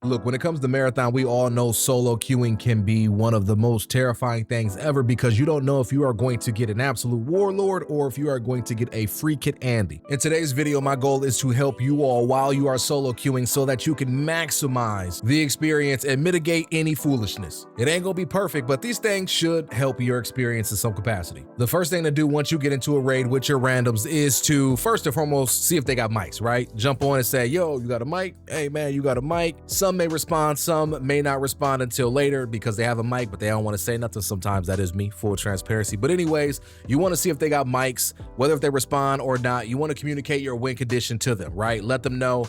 Look, when it comes to marathon, we all know solo queuing can be one of the most terrifying things ever because you don't know if you are going to get an absolute warlord or if you are going to get a free kit Andy. In today's video, my goal is to help you all while you are solo queuing so that you can maximize the experience and mitigate any foolishness. It ain't gonna be perfect, but these things should help your experience in some capacity. The first thing to do once you get into a raid with your randoms is to first and foremost see if they got mics, right? Jump on and say, yo, you got a mic? Hey man, you got a mic? Some may respond, some may not respond until later because they have a mic, but they don't want to say nothing. Sometimes that is me, full transparency. But anyways, you want to see if they got mics, whether if they respond or not. You want to communicate your win condition to them, right? Let them know.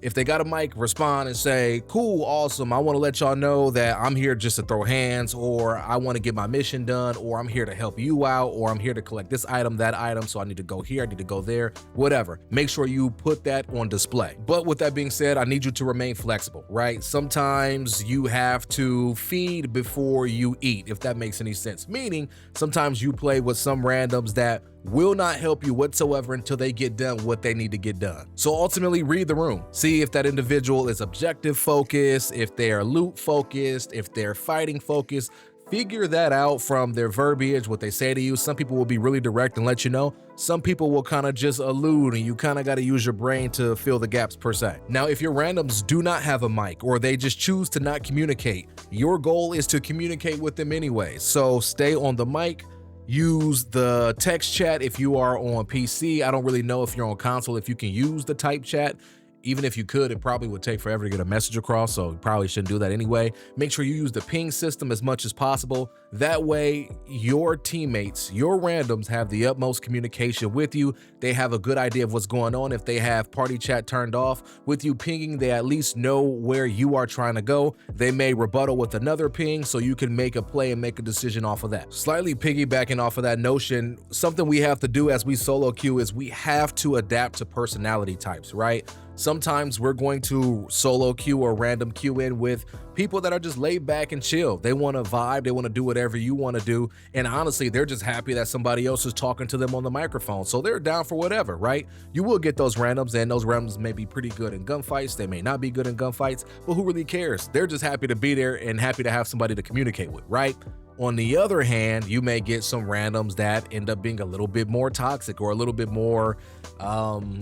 If they got a mic, respond and say, cool, awesome. I want to let y'all know that I'm here just to throw hands, or I want to get my mission done, or I'm here to help you out, or I'm here to collect this item, that item. So I need to go here, I need to go there, whatever. Make sure you put that on display. But with that being said, I need you to remain flexible, right? Sometimes you have to feed before you eat, if that makes any sense. Meaning sometimes you play with some randoms that will not help you whatsoever until they get done what they need to get done. So ultimately read the room. See if that individual is objective focused, if they are loot focused, if they're fighting focused. Figure that out from their verbiage, what they say to you. Some people will be really direct and let you know. Some people will kind of just allude and you kind of got to use your brain to fill the gaps per se. Now, if your randoms do not have a mic or they just choose to not communicate, your goal is to communicate with them anyway. So stay on the mic. Use the text chat if you are on PC. I don't really know if you're on console if you can use the type chat. Even if you could, it probably would take forever to get a message across, so you probably shouldn't do that anyway. Make sure you use the ping system as much as possible. That way, your teammates, your randoms have the utmost communication with you. They have a good idea of what's going on. If they have party chat turned off, with you pinging, they at least know where you are trying to go. They may rebuttal with another ping so you can make a play and make a decision off of that. Slightly piggybacking off of that notion, something we have to do as we solo queue is we have to adapt to personality types, right? Sometimes we're going to solo queue or random queue in with people that are just laid back and chill. They want to vibe, they want to do whatever you want to do. And honestly, they're just happy that somebody else is talking to them on the microphone. So they're down for whatever, right? You will get those randoms, and those randoms may be pretty good in gunfights. They may not be good in gunfights, but who really cares? They're just happy to be there and happy to have somebody to communicate with, right? On the other hand, you may get some randoms that end up being a little bit more toxic or a little bit more,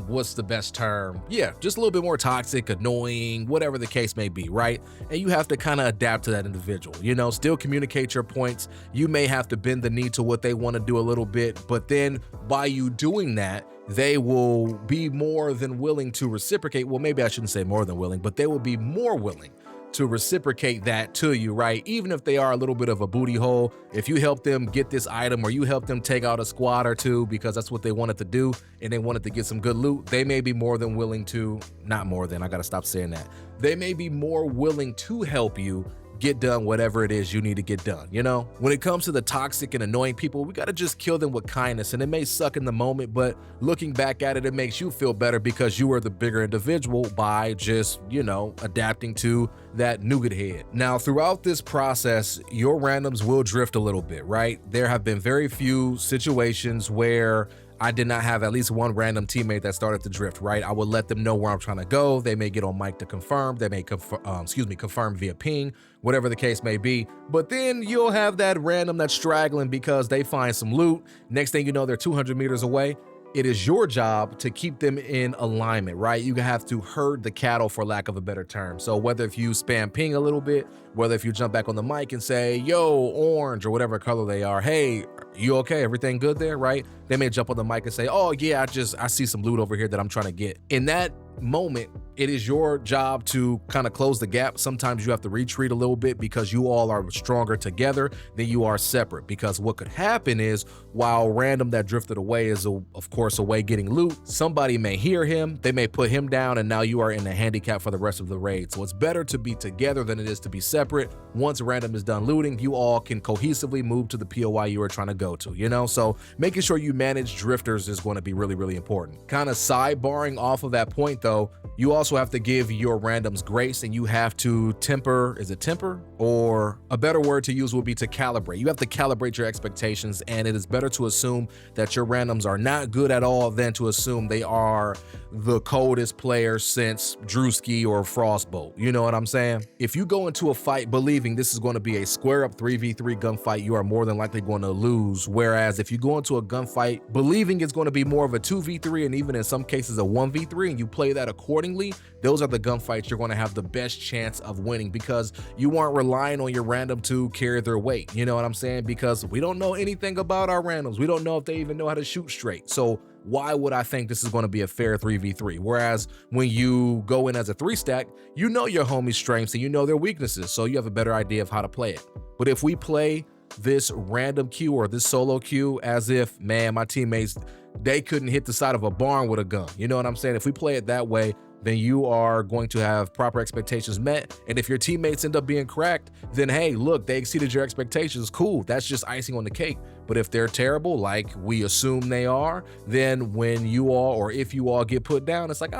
what's the best term? Yeah, just a little bit more toxic, annoying, whatever the case may be, right? And you have to kind of adapt to that individual, you know, still communicate your points. You may have to bend the knee to what they want to do a little bit, but then by you doing that, they will be more than willing to reciprocate. Well, maybe I shouldn't say more than willing, but they will be more willing to reciprocate that to you, right? Even if they are a little bit of a booty hole, if you help them get this item or you help them take out a squad or two because that's what they wanted to do and they wanted to get some good loot, they may be more than willing to, not more than, I gotta stop saying that. They may be more willing to help you get done whatever it is you need to get done, you know? When it comes to the toxic and annoying people, we gotta just kill them with kindness, and it may suck in the moment, but looking back at it, it makes you feel better because you are the bigger individual by just, you know, adapting to that nougat head. Now, throughout this process, your randoms will drift a little bit, right? There have been very few situations where I did not have at least one random teammate that started to drift, right? I would let them know where I'm trying to go. They may get on mic to confirm. They may confirm via ping, whatever the case may be. But then you'll have that random that's straggling because they find some loot. Next thing you know, they're 200 meters away. It is your job to keep them in alignment, right? You have to herd the cattle, for lack of a better term. So whether if you spam ping a little bit, whether if you jump back on the mic and say, yo, orange, or whatever color they are, hey, you okay? Everything good there, right? They may jump on the mic and say, oh yeah, I see some loot over here that I'm trying to get. In that moment, it is your job to kind of close the gap. Sometimes you have to retreat a little bit because you all are stronger together than you are separate. Because what could happen is while random that drifted away is of course away getting loot, somebody may hear him, they may put him down, and now you are in a handicap for the rest of the raid. So it's better to be together than it is to be separate. Once random is done looting, you all can cohesively move to the POI you are trying to go go to, you know? So making sure you manage drifters is going to be really, really important. Kind of sidebarring off of that point though, you also have to give your randoms grace, and you have to temper, is it temper? Or a better word to use would be to calibrate. You have to calibrate your expectations, and it is better to assume that your randoms are not good at all than to assume they are the coldest player since Drewski or Frostbolt. You know what I'm saying? If you go into a fight believing this is going to be a square up 3v3 gunfight, you are more than likely going to lose. Whereas if you go into a gunfight believing it's going to be more of a 2v3 and even in some cases a 1v3, and you play that accordingly, those are the gunfights you're going to have the best chance of winning, because you aren't relying on your random to carry their weight. You know what I'm saying? Because we don't know anything about our randoms. We don't know if they even know how to shoot straight. So why would I think this is going to be a fair 3v3? Whereas when you go in as a 3-stack, you know your homie's strengths and you know their weaknesses, so you have a better idea of how to play it. But if we play this random queue or this solo queue as if, man, my teammates, they couldn't hit the side of a barn with a gun, you know what I'm saying? If we play it that way, then you are going to have proper expectations met. And if your teammates end up being cracked, then hey, look, they exceeded your expectations. Cool, that's just icing on the cake. But if they're terrible, like we assume they are, then when you all, or if you all get put down, it's like,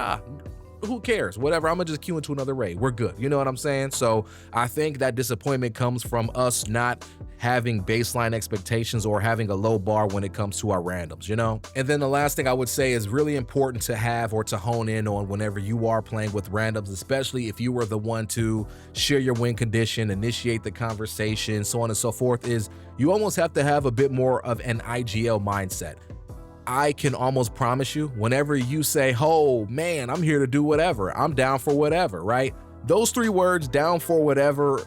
who cares? Whatever, I'm gonna just queue into another raid. We're good. You know what I'm saying? So I think that disappointment comes from us not having baseline expectations or having a low bar when it comes to our randoms, you know? And then the last thing I would say is really important to have or to hone in on whenever you are playing with randoms, especially if you were the one to share your win condition, initiate the conversation, so on and so forth, is you almost have to have a bit more of an IGL mindset. I can almost promise you, whenever you say, oh man, I'm here to do whatever, I'm down for whatever, right? Those 3 words, down for whatever,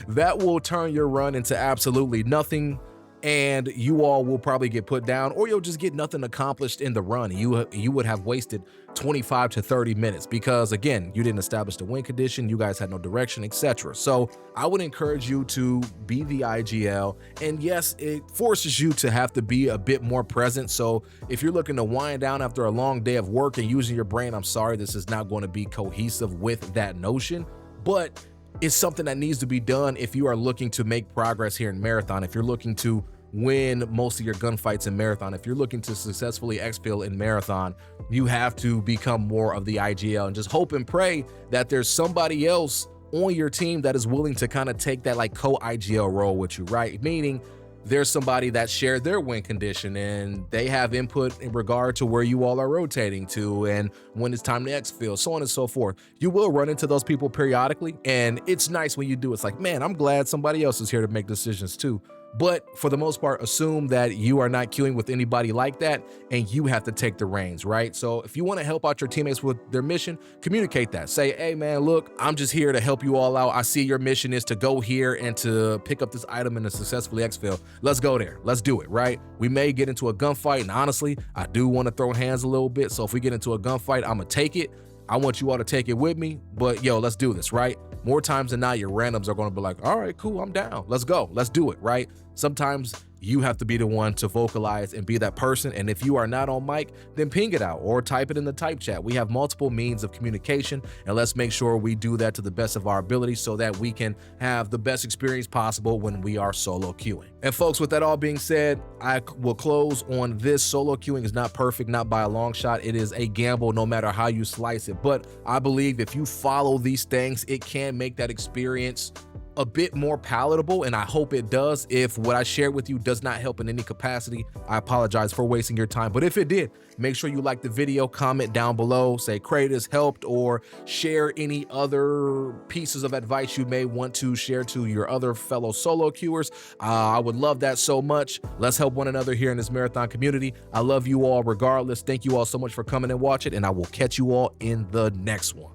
that will turn your run into absolutely nothing, and you all will probably get put down, or you'll just get nothing accomplished in the run. You would have wasted 25 to 30 minutes because, again, you didn't establish the win condition, you guys had no direction, etc. So I would encourage you to be the IGL, and yes, it forces you to have to be a bit more present. So if you're looking to wind down after a long day of work and using your brain, I'm sorry, this is not going to be cohesive with that notion, but it's something that needs to be done if you are looking to make progress here in Marathon, if you're looking to win most of your gunfights in Marathon, if you're looking to successfully exfil in Marathon, you have to become more of the IGL and just hope and pray that there's somebody else on your team that is willing to kind of take that like co-IGL role with you, right? Meaning there's somebody that shared their win condition and they have input in regard to where you all are rotating to and when it's time to exfil, so on and so forth. You will run into those people periodically, and it's nice when you do. It's like, man, I'm glad somebody else is here to make decisions too. But for the most part, assume that you are not queuing with anybody like that and you have to take the reins, right? So if you want to help out your teammates with their mission, communicate that. Say, hey man, look, I'm just here to help you all out. I see your mission is to go here and to pick up this item and to successfully exfil. Let's go there. Let's do it, right? We may get into a gunfight, and honestly, I do want to throw hands a little bit. So if we get into a gunfight, I'm gonna take it. I want you all to take it with me, but yo, let's do this, right? More times than not, your randoms are going to be like, all right, cool, I'm down. Let's go. Let's do it, right? Sometimes you have to be the one to vocalize and be that person. And if you are not on mic, then ping it out or type it in the type chat. We have multiple means of communication, and let's make sure we do that to the best of our ability so that we can have the best experience possible when we are solo queuing. And folks, with that all being said, I will close on this. Solo queuing is not perfect, not by a long shot. It is a gamble no matter how you slice it. But I believe if you follow these things, it can make that experience a bit more palatable, and I hope it does. If what I shared with you does not help in any capacity, I apologize for wasting your time. But if it did, make sure you like the video, comment down below, say Kratos helped, or share any other pieces of advice you may want to share to your other fellow solo queuers. I would love that so much. Let's help one another here in this marathon community. I love you all regardless. Thank you all so much for coming and watching, and I will catch you all in the next one.